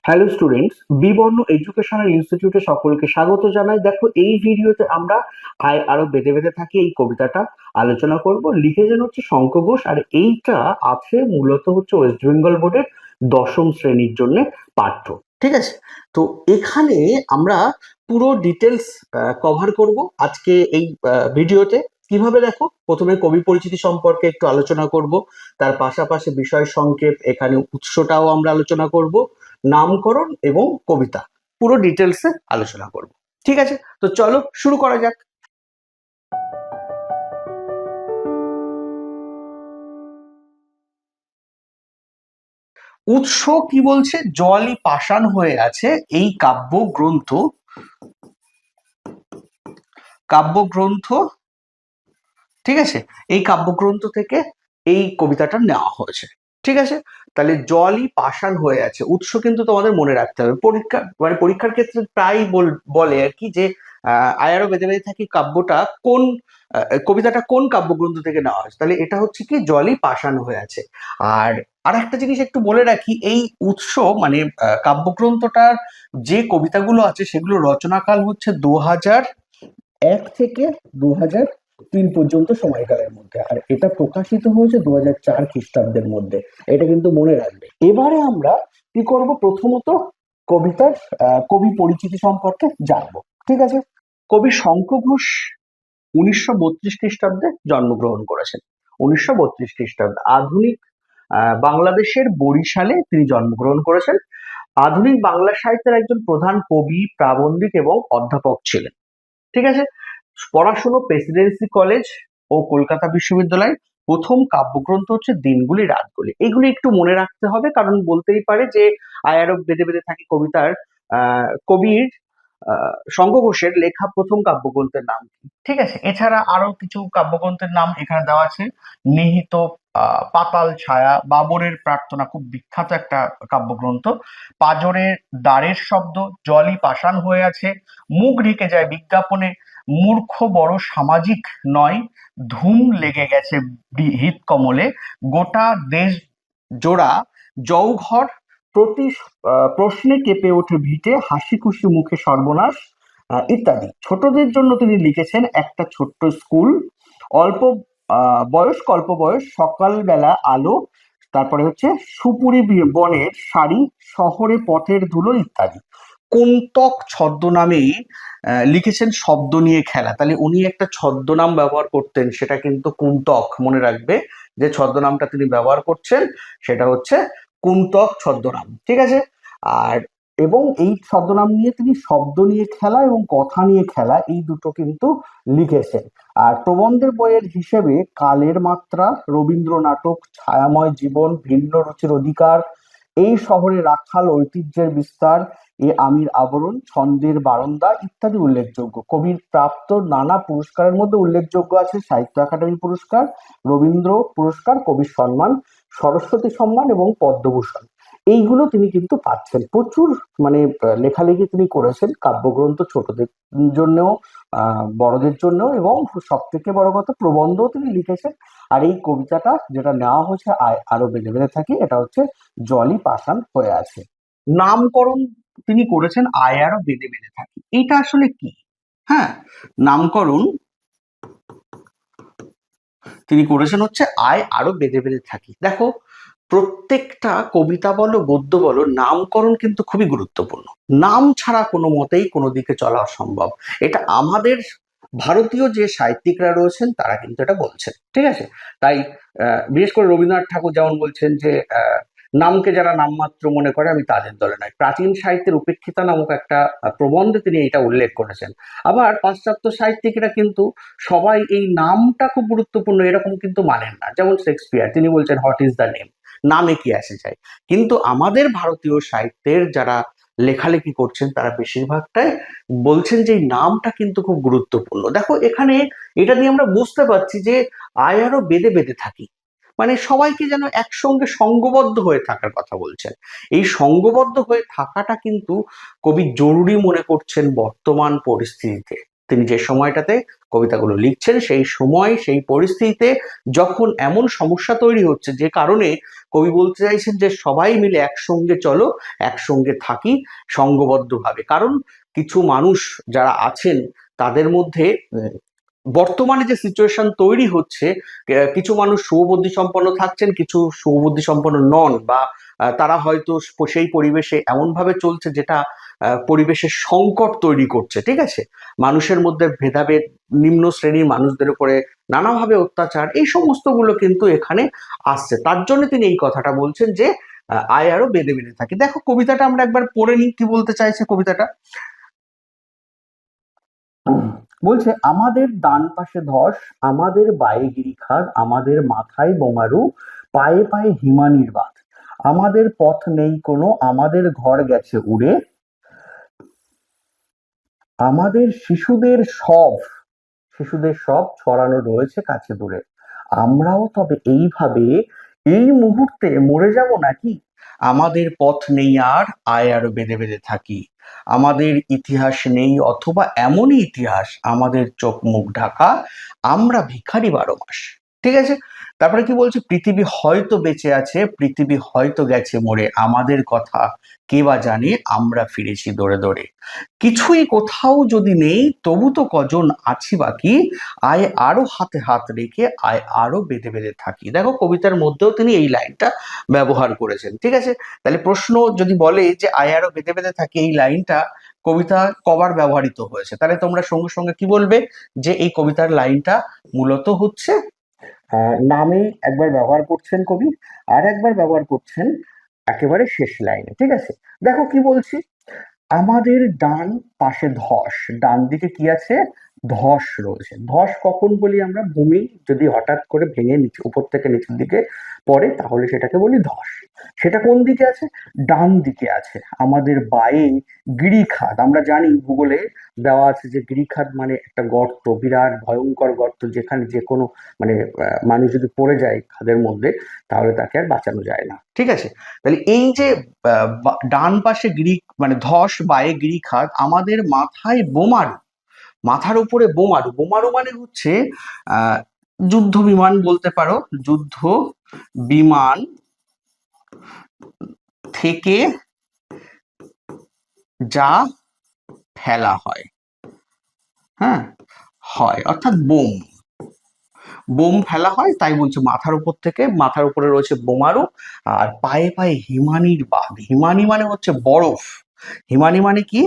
Hello students, বিবর্ণ educational ইনস্টিটিউটে সকলকে স্বাগত জানাই। দেখো, এই ভিডিওতে আমরা আয় আরো বেঁধে বেঁধে থাকি এই কবিতাটা আলোচনা করব। লিখেছেন হচ্ছে শঙ্খ ঘোষ, আর এইটা আছে মূলত হচ্ছে ওয়েস্ট বেঙ্গল বোর্ডের দশম শ্রেণীর জন্য পাঠ্য। ঠিক আছে, তো এখানে আমরা পুরো ডিটেলস কভার করব আজকে এই ভিডিওতে। কিভাবে দেখো, প্রথমে কবি পরিচিতি সম্পর্কে একটু আলোচনা করব, তার পাশাপাশি বিষয় সংক্ষেপ, এখানে উৎসটাও আমরা আলোচনা করব, নামকরণ এবং কবিতা পুরো ডিটেলসে আলোচনা করব। ঠিক আছে, তো চলো শুরু করা যাক। উৎস কি বলছে? জলই পাষাণ হয়ে আছে এই কাব্যগ্রন্থ। ঠিক আছে, এই কাব্যগ্রন্থ থেকে এই কবিতাটা নেওয়া হয়েছে। ঠিক আছে, তাহলে জলই পাষাণ হয়ে আছে, উৎস কিন্তু তোমাদের মনে রাখতে হবে। পরীক্ষার ক্ষেত্রে প্রায় বলে আর কি যে আয় আরো বেঁধে বেঁধে থাকি কাব্যটা কোন কবিতাটা কোন কাব্যগ্রন্থ থেকে নেওয়া হয়েছে। তাহলে এটা হচ্ছে কি জলই পাষাণ হয়ে আছে। আর একটা জিনিস একটু বলে রাখি, এই উৎস মানে কাব্যগ্রন্থটার যে কবিতাগুলো আছে সেগুলো রচনাকাল হচ্ছে 2001 থেকে 2003 পর্যন্ত সময়কালের মধ্যে, আর এটা প্রকাশিত হয়েছে 2004 খ্রিস্টাব্দের মধ্যে। এটা কিন্তু মনে রাখবে। এবারে আমরা কি করব, প্রথমত কবিতার কবি পরিচিতি সম্পর্কে জানবো। ঠিক আছে, কবি শঙ্খ ঘোষ 1932 খ্রিস্টাব্দে জন্মগ্রহণ করেছেন। 1932 খ্রিস্টাব্দে আধুনিক বাংলাদেশের বরিশালে তিনি জন্মগ্রহণ করেছেন। আধুনিক বাংলা সাহিত্যের একজন প্রধান কবি, প্রাবন্ধিক এবং অধ্যাপক ছিলেন। ঠিক আছে, পড়াশুনো প্রেসিডেন্সি কলেজ ও কলকাতা বিশ্ববিদ্যালয়। প্রথম কাব্যগ্রন্থ হচ্ছে দিনগুলি রাতগুলি। এগুলি একটু মনে রাখতে হবে, কারণ বলতেই পারে যে আয় আরো বেঁধে বেঁধে থাকি কবিতার কবির শঙ্খ ঘোষের লেখা প্রথম কাব্যগ্রন্থের নাম কি। ঠিক আছে, এছাড়া আরো কিছু কাব্যগ্রন্থের নাম এখানে দেওয়া আছে। নিহিত, পাতাল ছায়া, বাবরের প্রার্থনা খুব বিখ্যাত একটা কাব্যগ্রন্থ, পাজরের দ্বারের শব্দ, জলই পাষাণ হয়ে আছে, মুখ ঢেকে যায় বিজ্ঞাপনে, মূর্খ বড় সামাজিক নয়, ধুম লেগে গেছে হিত কমলে, গোটা দেশ জোড়া জৌঘর, প্রতি প্রশ্নে কেঁপে ওঠে ভিটে, হাসি খুশি মুখে সর্বনাশ, ইত্যাদি। ছোটদের জন্য তিনি লিখেছেন একটা ছোট্ট স্কুল, অল্প বয়স, কল্প বয়স, সকালবেলা আলো, তারপরে হচ্ছে সুপুরি বনের শাড়ি, শহরে পথের ধুলো, ইত্যাদি। কুন্তক ছদ্মনামেই লিখেছেন শব্দ নিয়ে খেলা। তাহলে উনি একটা ছদ্মনাম ব্যবহার করতেন, সেটা কিন্তু কুন্তক। মনে রাখবে যে ছদ্মনামটা তিনি ব্যবহার করছেন সেটা হচ্ছে কুন্তক ছদ্মনাম। ঠিক আছে, আর এবং এই ছদ্মনাম নিয়ে তিনি শব্দ নিয়ে খেলা এবং কথা নিয়ে খেলা এই দুটো কিন্তু লিখেছেন। আর প্রবন্ধের বইয়ের হিসেবে কালের মাত্রা, রবীন্দ্র নাটক, ছায়াময় জীবন, ভিন্ন রুচির অধিকার, এই শহরে রাখাল, ঐতিহ্যের বিস্তার, এ আমির আবরণ, ছন্দের বারান্দা ইত্যাদি উল্লেখযোগ্য। কবির প্রাপ্ত নানা পুরস্কারের মধ্যে উল্লেখযোগ্য আছে সাহিত্য একাডেমি পুরস্কার, রবীন্দ্র পুরস্কার, কবির সম্মান, সরস্বতী সম্মান এবং পদ্মভূষণ। এইগুলো তিনি কিন্তু পাচ্ছেন। প্রচুর মানে লেখালেখি তিনি করেছেন, কাব্যগ্রন্থ ছোটদের জন্যও বড়দের জন্য, এবং সব থেকে বড় কথা প্রবন্ধও তিনি লিখেছেন। আর এই কবিতাটা যেটা নেওয়া হয়েছে আরো বেঁধে বেঁধে থাকি, এটা হচ্ছে জলই পাষাণ হয়ে আছে। নামকরণ তিনি করেছেন আয় আরো বেঁধে বেঁধে থাকি। এটা আসলে কি? হ্যাঁ, নামকরণ তিনি করেছেন হচ্ছে আয় আরো বেঁধে বেঁধে থাকি। দেখো, প্রত্যেকটা কবিতা বলো গদ্য বলো, নামকরণ কিন্তু খুবই গুরুত্বপূর্ণ। নাম ছাড়া কোনো মতেই কোনো দিকে চলা অসম্ভব। এটা আমাদের ভারতীয় যে সাহিত্যিকরা রয়েছেন তারা কিন্তু এটা বলছেন। ঠিক আছে, তাই বিশেষ করে রবীন্দ্রনাথ ঠাকুর যেমন বলছেন যে নামকে যারা নামমাত্র মনে করে আমি তাদের দলে নয়। প্রাচীন সাহিত্যের উপেক্ষিতা নামক একটা প্রবন্ধে তিনি এটা উল্লেখ করেছেন। আবার পাশ্চাত্য সাহিত্যিকরা কিন্তু সবাই এই নামটা খুব গুরুত্বপূর্ণ এরকম কিন্তু মানেন না। যেমন শেক্সপিয়ার, তিনি বলছেন হোয়াট ইজ দ্য নেম, নামে কি আসে যায়। কিন্তু আমাদের ভারতীয় সাহিত্যের যারা লেখালেখি করছেন তারা বেশিরভাগটাই বলছেন যে এই নামটা কিন্তু খুব গুরুত্বপূর্ণ। দেখো, এখানে এটা দিয়ে আমরা বুঝতে পারছি যে আয় আরো বেঁধে বেঁধে থাকি মানে সবাইকে যেন একসঙ্গে সঙ্গবদ্ধ হয়ে থাকার কথা বলছেন। এই সঙ্গবদ্ধ হয়ে থাকাটা কিন্তু কবি জরুরি মনে করছেন বর্তমান পরিস্থিতিতে। তিনি যে সময়টাতে কবিতাগুলো লিখছেন সেই সময় সেই পরিস্থিতিতে যখন এমন সমস্যা তৈরি হচ্ছে যে কারণে কবি বলতে চাইছেন যে সবাই মিলে একসঙ্গে চলো, একসঙ্গে থাকি সংঘবদ্ধভাবে। কারণ কিছু মানুষ যারা আছেন তাদের মধ্যে বর্তমানে যে সিচুয়েশন তৈরি হচ্ছে, কিছু মানুষ শুভবুদ্ধি সম্পন্ন থাকছেন, কিছু শুভবুদ্ধি সম্পন্ন নন, বা তারা হয়তো সেই পরিবেশে এমন ভাবে চলছে যেটা পরিবেশের সংকট তৈরি করছে। ঠিক আছে, মানুষের মধ্যে ভেদাভেদ, নিম্ন শ্রেণীর মানুষদের উপরে নানাভাবে অত্যাচার, এই সমস্তগুলো কিন্তু এখানে আসছে। তার জন্য তিনি এই কথাটা বলছেন যে আয় আরো বেঁধে বেঁধে থাকি। দেখো কবিতাটা আমরা একবার পড়ে নিই, কি বলতে চাইছে কবিতাটা। বলছে, আমাদের ডান পাশে ধস, আমাদের বায়ে গিরিখাদ, আমাদের মাথায় বোমারু, পায়ে পায়ে হিমানির বাঁধ, আমাদের পথ নেই কোনো, আমাদের ঘর গেছে উড়ে, আমাদের শিশুদের সব ছড়ানো রয়েছে কাছে দূরে, আমরাও তবে এইভাবে এই মুহূর্তে মরে যাব নাকি? আমাদের পথ নেই আর, আয় আরো বেঁধে বেঁধে থাকি, আমাদের ইতিহাস নেই অথবা এমনই ইতিহাস, আমাদের চোখ মুখ ঢাকা, আমরা ভিখারি 12 মাস। ঠিক আছে, তারপরে কি বলছে, পৃথিবী হয়তো বেঁচে আছে, পৃথিবী হয়তো গেছে মরে, আমাদের কথা কে বা জানে, আমরা ফিরেছি দৌড়ে দৌড়ে, কিছুই কোথাও যদি নেই তবু তো কজন আছি বাকি, আয় আরো হাতে হাত রেখে, আয় আরো বেঁধে বেঁধে থাকি। দেখো কবিতার মধ্যেও তিনি এই লাইনটা ব্যবহার করেছেন। ঠিক আছে, তাহলে প্রশ্ন যদি বলে যে আয় আরো বেঁধে বেঁধে থাকি, এই লাইনটা কবিতা কবার ব্যবহৃত হয়েছে, তাহলে তোমরা সঙ্গে সঙ্গে কি বলবে, যে এই কবিতার লাইনটা মূলত হচ্ছে নামে একবার ব্যবহার করছেন কবি, আর একবার ব্যবহার করছেন একেবারে শেষ লাইনে। ঠিক আছে, দেখো কি বলছি, আমাদের ডান পাশে ধস, ডান দিকে কি আছে, ধস রয়েছে। ধস কখন বলি আমরা, ভূমি যদি হঠাৎ করে ভেঙে নিচে উপর থেকে নিচের দিকে পড়ে তাহলে সেটাকে বলি ধস। সেটা কোন দিকে আছে, ডান দিকে আছে। আমাদের বায়ে গিরিখাদ, আমরা জানি ভূগোলে দেওয়া আছে যে গিরিখাদ মানে একটা গর্ত, বিরাট ভয়ঙ্কর গর্ত, যেখানে যে কোনো মানে মানুষ যদি পড়ে যায় খাদের মধ্যে তাহলে তাকে আর বাঁচানো যায় না। ঠিক আছে, তাহলে এই যে ডান পাশে মানে ধস, বায়ে গিরিখাদ, আমাদের মাথায় বোমারু, মাথার উপরে বোমারু, বোমারু মানে হচ্ছে যুদ্ধ বিমান বলতে পারো, যুদ্ধ বিমান থেকে যা ফেলা হয়, হ্যাঁ হয়, অর্থাৎ বোম, বোম ফেলা হয়, তাই বলছে মাথার উপর থেকে, মাথার উপরে রয়েছে বোমারু, আর পায়ে পায়ে হিমানির বাঁধ। হিমানি মানে হচ্ছে বরফ, হিমানি মানে কি,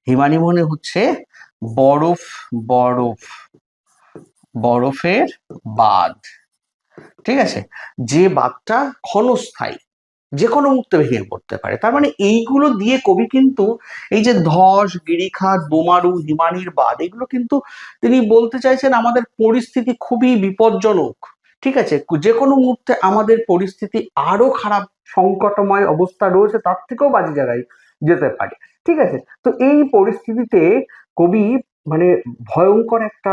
হিমানি মানে হচ্ছে বরফ, বরফ, বরফের বাঁধ। ঠিক আছে, যে বাঁধটা ক্ষণস্থায়ী, যে কোনো মুহূর্তে ভেঙে পড়তে পারে। তার মানে এইগুলো দিয়ে কবি কিন্তু এই যে ধস, গিরিখাত, বোমারু, হিমানির বাঁধ, এগুলো কিন্তু তিনি বলতে চাইছেন আমাদের পরিস্থিতি খুবই বিপজ্জনক। ঠিক আছে, যে কোনো মুহূর্তে আমাদের পরিস্থিতি আরো খারাপ, সংকটময় অবস্থা রয়েছে, তার থেকেও বাজে জায়গায় যেতে পারে। ঠিক আছে, তো এই পরিস্থিতিতে কবি মানে ভয়ঙ্কর একটা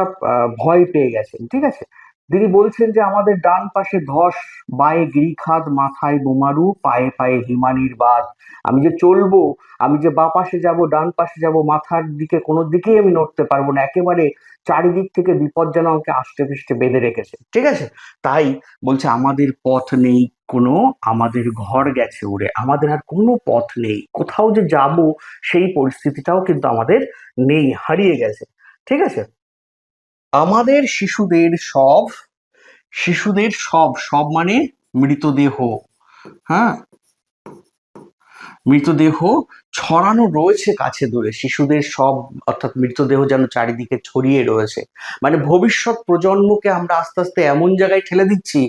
ভয় পেয়ে গেছেন। ঠিক আছে, তিনি বলছেন যে আমাদের ডান পাশে ধস, বায়ে গিরিখাদ, মাথায় বোমারু, পায়ে পায়ে হিমানির বাঁধ, আমি যে চলবো, আমি যে বা পাশে যাব, ডান পাশে যাব, মাথার দিকে কোনো দিকেই আমি নড়তে পারবো না, একেবারে চারিদিক থেকে বিপদ যেন আমাকে আষ্টে পৃষ্ঠে বেঁধে রেখেছে। ঠিক আছে, তাই বলছে আমাদের পথ নেই কোনো, আমাদের ঘর গেছে উড়ে, আমাদের আর কোনো পথ নেই, কোথাও যে যাব সেই পরিস্থিতিটাও কিন্তু আমাদের নেই, হারিয়ে গেছে। ঠিক আছে, আমাদের শিশুদের সব, সব মানে মৃতদেহ, হ্যাঁ, মৃতদেহ ছড়ানো রয়েছে কাছে দূরে, শিশুদের সব অর্থাৎ মৃতদেহ যেন চারিদিকে ছড়িয়ে রয়েছে, মানে ভবিষ্যৎ প্রজন্মকে আমরা আস্তে আস্তে এমন জায়গায় ঠেলে দিচ্ছি,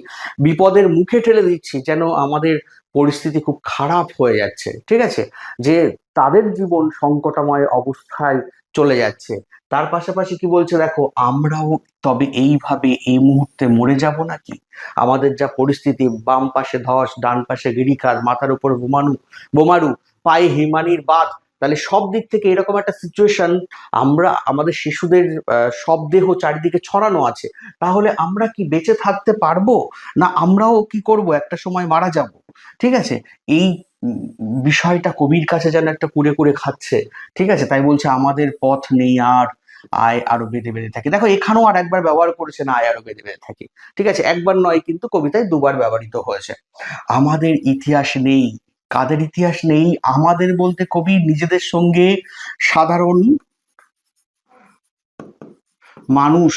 বিপদের মুখে ঠেলে দিচ্ছি, যেন আমাদের পরিস্থিতি খুব খারাপ হয়ে যাচ্ছে। ঠিক আছে, যে তাদের জীবন সংকটময় অবস্থায় চলে যাচ্ছে। তার পাশাপাশি কি বলছে দেখো, আমরাও তবে এইভাবে এই মুহূর্তে মরে যাব নাকি, আমাদের যা পরিস্থিতি, বাম পাশে ধস, ডান পাশে গিরিখাত, মাথার উপর বোমারু, পায়ে হিমানির বাঁধ, তাহলে সব দিক থেকে এরকম একটা সিচুয়েশন, আমরা আমাদের শিশুদের সব দেহ চারিদিকে ছড়ানো আছে, তাহলে আমরা কি বেঁচে থাকতে পারবো, না আমরাও কি করব, একটা সময় মারা যাব। ঠিক আছে, এই বিষয়টা কবির কাছে যেন একটা কুরে কুরে খাচ্ছে। ঠিক আছে, তাই বলছে আমাদের পথ নেই আর, আয় আরো বেঁধে বেঁধে থাকি। দেখো এখানেও আর একবার ব্যবহার করেছেন আয় আরো বেঁধে বেঁধে থাকি, ঠিক আছে, একবার নয় কিন্তু কবিতায় দুবার ব্যবহৃত হয়েছে। আমাদের ইতিহাস নেই, কাদের ইতিহাস নেই? আমাদের বলতে কবি নিজেদের সঙ্গে সাধারণ মানুষ,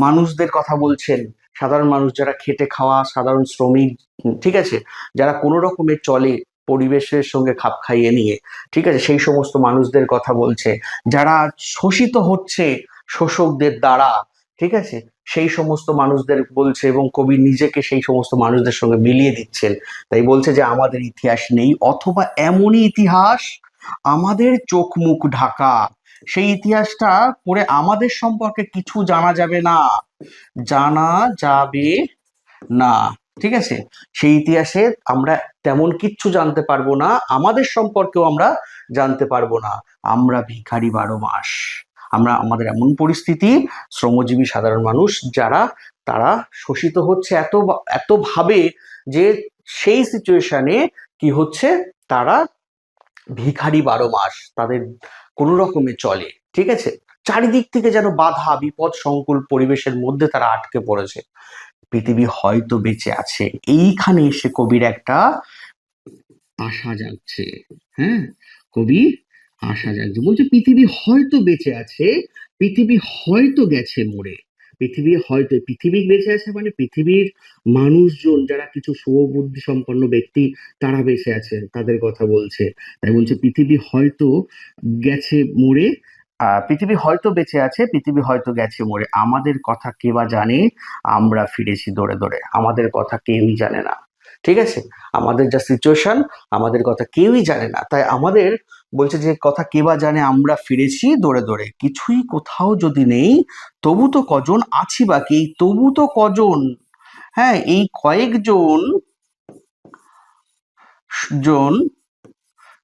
মানুষদের কথা বলছেন, সাধারণ মানুষ যারা খেটে খাওয়া সাধারণ শ্রমিক, ঠিক আছে, যারা কোনো রকমের চলে পরিবেশের সঙ্গে খাপ খাইয়ে নিয়ে, ঠিক আছে, সেই সমস্ত মানুষদের কথা বলছে, যারা শোষিত হচ্ছে শোষকদের দ্বারা, ঠিক আছে, সেই সমস্ত মানুষদের বলছে, এবং কবি নিজেকে সেই সমস্ত মানুষদের সঙ্গে মিলিয়ে দিচ্ছেন। তাই বলছে যে আমাদের ইতিহাস নেই, অথবা এমনই ইতিহাস আমাদের চোখ মুখ ঢাকা, সেই ইতিহাসটা পড়ে আমাদের সম্পর্কে কিছু জানা যাবে না, জানা যাবে না, ঠিক আছে, সেই ইতিহাসে আমরা তেমন কিচ্ছু জানতে পারবো না, আমাদের সম্পর্কেও আমরা জানতে পারবো না, আমরা ভিখারি 12 মাস। আমরা, আমাদের এমন পরিস্থিতি, শ্রমজীবী সাধারণ মানুষ যারা, তারা শোষিত হচ্ছে এত ভাবে যে সেই সিচুয়েশনে কি হচ্ছে, তারা ভিখারি 12 মাস, তাদের কোনো রকমে চলে, ঠিক আছে, চারিদিক থেকে যেন বাধা বিপদ সংকুল পরিবেশের মধ্যে তারা আটকে পড়েছে। পৃথিবী হয়তো বেঁচে আছে, এইখানে এসে কবির একটা আশা জাগছে। হ্যাঁ, কবি আশা জাগছে, বলছে পৃথিবী হয়তো বেঁচে আছে, পৃথিবী হয়তো গেছে মরে, পৃথিবী হয়তো, পৃথিবী বেঁচে আছে মানে পৃথিবীর মানুষজন যারা কিছু শুভবুদ্ধি সম্পন্ন ব্যক্তি, তারা বেঁচে আছেন, তাদের কথা বলছে। তাই বলছে পৃথিবী হয়তো গেছে মরে, পৃথিবী হয়তো বেঁচে আছে, পৃথিবী হয়তো গেছে মরে, আমাদের কথা কে বা জানে, আমরা ফিরেছি দৌড়ে দৌড়ে, আমাদের কথা কেউই জানে না, ঠিক আছে, আমাদের যা সিচুয়েশন, আমাদের কথা কেউই জানে না, তাই আমাদের বলছে যে কথা কে বা জানে, আমরা ফিরেছি দৌড়ে দৌড়ে, কিছুই কোথাও যদি নেই, তবু তো কজন আছি বাকি, তবু তো কজন, হ্যাঁ, এই কয়েকজন জন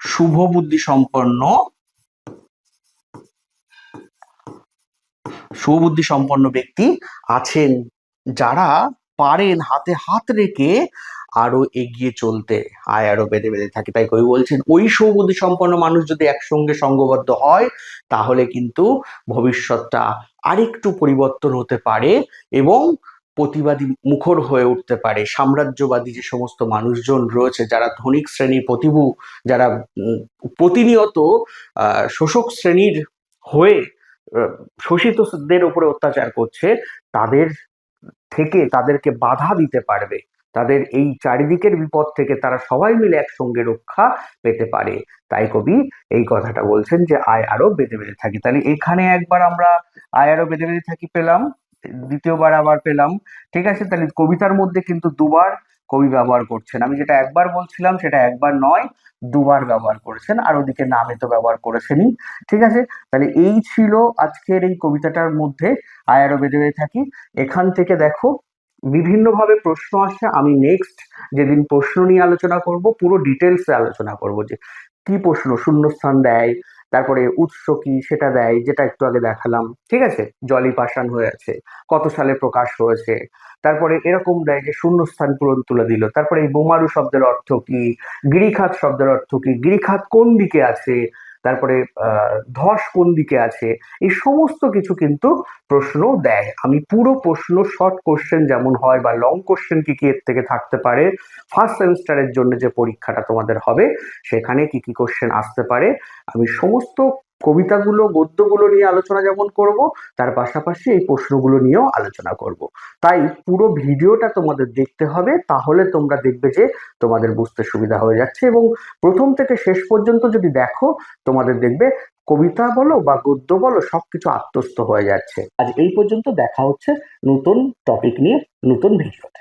শুভ বুদ্ধি সম্পন্ন, সুবুদ্ধি সম্পন্ন ব্যক্তি আছেন, যারা পারেন হাতে হাত রেখে আরো এগিয়ে চলতে, আয় আরো বেঁধে বেঁধে থাকি। তাই কবি বলছেন ওই সুবুদ্ধি সম্পন্ন মানুষ যদি একসঙ্গে সঙ্গবদ্ধ হয়, তাহলে কিন্তু ভবিষ্যৎটা আরেকটু পরিবর্তন হতে পারে, এবং প্রতিবাদী মুখর হয়ে উঠতে পারে। সাম্রাজ্যবাদী যে সমস্ত মানুষজন রয়েছে, যারা ধনিক শ্রেণীর প্রতিভু, যারা প্রতিনিয়ত শোষক শ্রেণীর হয়ে শোষিতদের উপরে অত্যাচার করছে, তাদের থেকে তাদেরকে বাধা দিতে পারবে, তাদের এই চারিদিকের বিপদ থেকে তারা সবাই মিলে একসঙ্গে রক্ষা পেতে পারে। তাই কবি এই কথাটা বলছেন যে আয় আরো বেঁধে বেঁধে থাকি। তাহলে এখানে একবার আমরা আয় আরো বেঁধে বেঁধে থাকি পেলাম, দ্বিতীয়বার আবার পেলাম, ঠিক আছে, তাহলে কবিতার মধ্যে কিন্তু দুবার কবি ব্যবহার করছেন। আমি যেটা একবার বলছিলাম সেটা একবার নয়, দুবার ব্যবহার করেছেন, আর ওদিকে নামে তো ব্যবহার করেছেনই, ঠিক আছে। তাহলে এই ছিল আজকের এই কবিতাটার মধ্যে আয় আরো বেঁধে বেঁধে থাকি। এখান থেকে দেখো বিভিন্নভাবে প্রশ্ন আসে, আমি নেক্সট যেদিন প্রশ্ন নিয়ে আলোচনা করব, পুরো ডিটেলসে আলোচনা করব যে কি প্রশ্ন, শূন্যস্থান দেয়, তারপরে উৎস কি সেটা দেয়, যেটা একটু আগে দেখালাম, ঠিক আছে, জলই পাষাণ হয়ে আছে, কত সালে প্রকাশ হয়েছে, তারপরে এরকম দেয় যে শূন্যস্থান পূরণ তুলে দিল, তারপরে এই বোমারু শব্দের অর্থ কি, গিরিখাত শব্দের অর্থ কি, গিরিখাত কোন দিকে আছে, তারপরে ধস কোন দিকে আছে, এই সমস্ত কিছু কিন্তু প্রশ্ন দেয়। আমি পুরো প্রশ্ন, শর্ট কোশ্চেন যেমন হয় বা লং কোশ্চেন কি কি এর থেকে থাকতে পারে, ফার্স্ট সেমিস্টারের জন্য যে পরীক্ষাটা তোমাদের হবে সেখানে কি কি কোশ্চেন আসতে পারে, আমি সমস্ত কবিতাগুলো গদ্যগুলো নিয়ে আলোচনা যেমন করব, তার পাশাপাশি এই প্রশ্নগুলো নিয়েও আলোচনা করব। তাই পুরো ভিডিওটা তোমাদের দেখতে হবে, তাহলে তোমরা দেখবে যে তোমাদের বুঝতে সুবিধা হয়ে যাচ্ছে, এবং প্রথম থেকে শেষ পর্যন্ত যদি দেখো, তোমাদের দেখবে কবিতা বলো বা গদ্য বলো সবকিছু আত্মস্থ হয়ে যাচ্ছে। আজ এই পর্যন্ত, দেখা হচ্ছে নতুন টপিক নিয়ে নতুন ভিডিওতে।